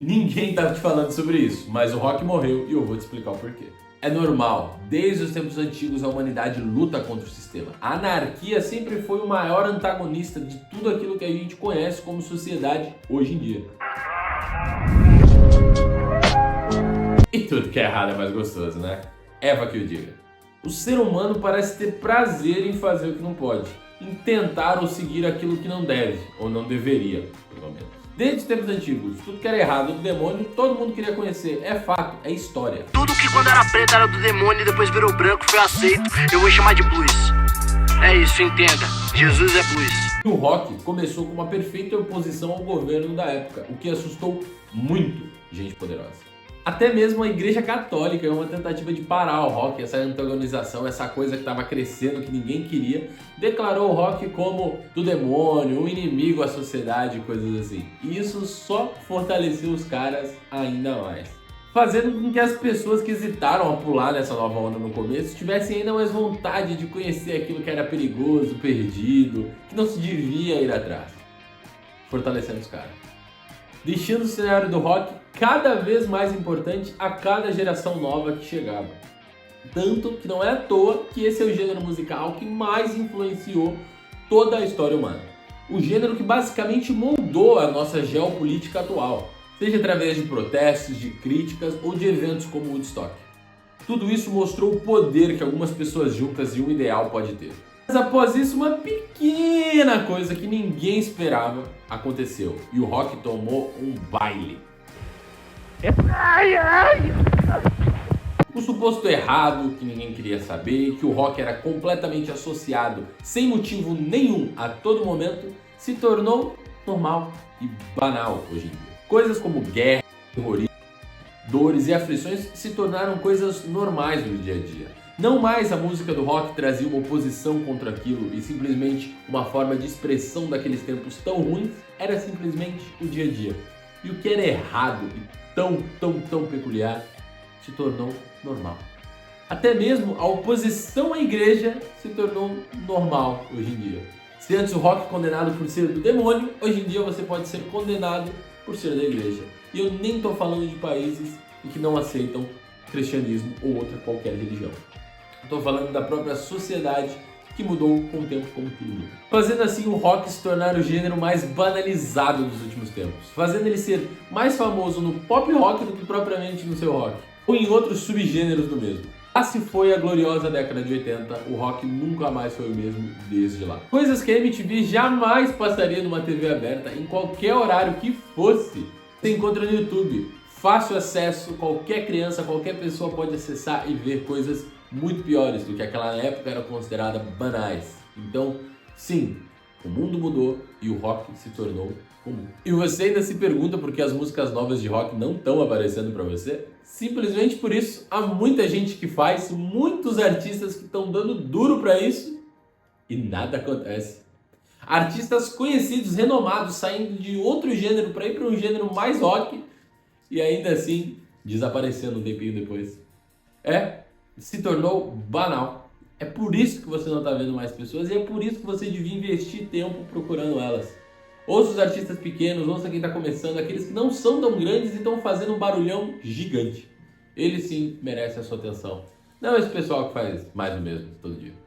Ninguém tá te falando sobre isso, mas o rock morreu e eu vou te explicar o porquê. É normal, desde os tempos antigos a humanidade luta contra o sistema. A anarquia sempre foi o maior antagonista de tudo aquilo que a gente conhece como sociedade hoje em dia. E tudo que é errado é mais gostoso, né? Eva que o diga. O ser humano parece ter prazer em fazer o que não pode, em tentar ou seguir aquilo que não deve, ou não deveria, pelo menos. Desde os tempos antigos, tudo que era errado do demônio, todo mundo queria conhecer. É fato, é história. Tudo que quando era preto era do demônio e depois virou branco foi aceito, eu vou chamar de blues. É isso, entenda. Jesus é blues. O rock começou com uma perfeita oposição ao governo da época, o que assustou muito gente poderosa. Até mesmo a Igreja Católica, é uma tentativa de parar o rock, essa antagonização, essa coisa que estava crescendo, que ninguém queria, declarou o rock como do demônio, um inimigo à sociedade, coisas assim. E isso só fortaleceu os caras ainda mais, fazendo com que as pessoas que hesitaram a pular nessa nova onda no começo tivessem ainda mais vontade de conhecer aquilo que era perigoso, perdido, que não se devia ir atrás, fortalecendo os caras, deixando o cenário do rock cada vez mais importante a cada geração nova que chegava. Tanto que não é à toa que esse é o gênero musical que mais influenciou toda a história humana. O gênero que basicamente moldou a nossa geopolítica atual, seja através de protestos, de críticas ou de eventos como Woodstock. Tudo isso mostrou o poder que algumas pessoas juntas e um ideal pode ter. Mas após isso, uma pequena coisa que ninguém esperava aconteceu e o rock tomou um baile. O suposto errado que ninguém queria saber, que o rock era completamente associado, sem motivo nenhum, a todo momento, se tornou normal e banal hoje em dia. Coisas como guerra, terrorismo, dores e aflições se tornaram coisas normais no dia a dia. Não mais a música do rock trazia uma oposição contra aquilo e simplesmente uma forma de expressão daqueles tempos tão ruins, era simplesmente o dia a dia. E o que era errado e tão peculiar se tornou normal. Até mesmo a oposição à igreja se tornou normal hoje em dia. Se antes o rock condenado por ser do demônio, hoje em dia você pode ser condenado por ser da igreja. E eu nem estou falando de países que não aceitam cristianismo ou outra qualquer religião. Estou falando da própria sociedade que mudou com o tempo como tudo muda. Fazendo assim o rock se tornar o gênero mais banalizado dos últimos tempos, fazendo ele ser mais famoso no pop rock do que propriamente no seu rock, ou em outros subgêneros do mesmo. Já se foi a gloriosa década de 80, o rock nunca mais foi o mesmo desde lá. Coisas que a MTV jamais passaria numa TV aberta em qualquer horário que fosse. Você encontra no YouTube, fácil acesso, qualquer criança, qualquer pessoa pode acessar e ver coisas muito piores do que aquela época eram consideradas banais. Então, sim, o mundo mudou e o rock se tornou comum. E você ainda se pergunta por que as músicas novas de rock não estão aparecendo para você? Simplesmente por isso, há muita gente que faz, muitos artistas que estão dando duro para isso e nada acontece. Artistas conhecidos, renomados, saindo de outro gênero para ir para um gênero mais rock e ainda assim desaparecendo um tempinho depois. Se tornou banal. É por isso que você não está vendo mais pessoas e é por isso que você devia investir tempo procurando elas. Ouça os artistas pequenos, ouça quem está começando, aqueles que não são tão grandes e estão fazendo um barulhão gigante. Eles sim merecem a sua atenção. Não esse pessoal que faz mais o mesmo todo dia.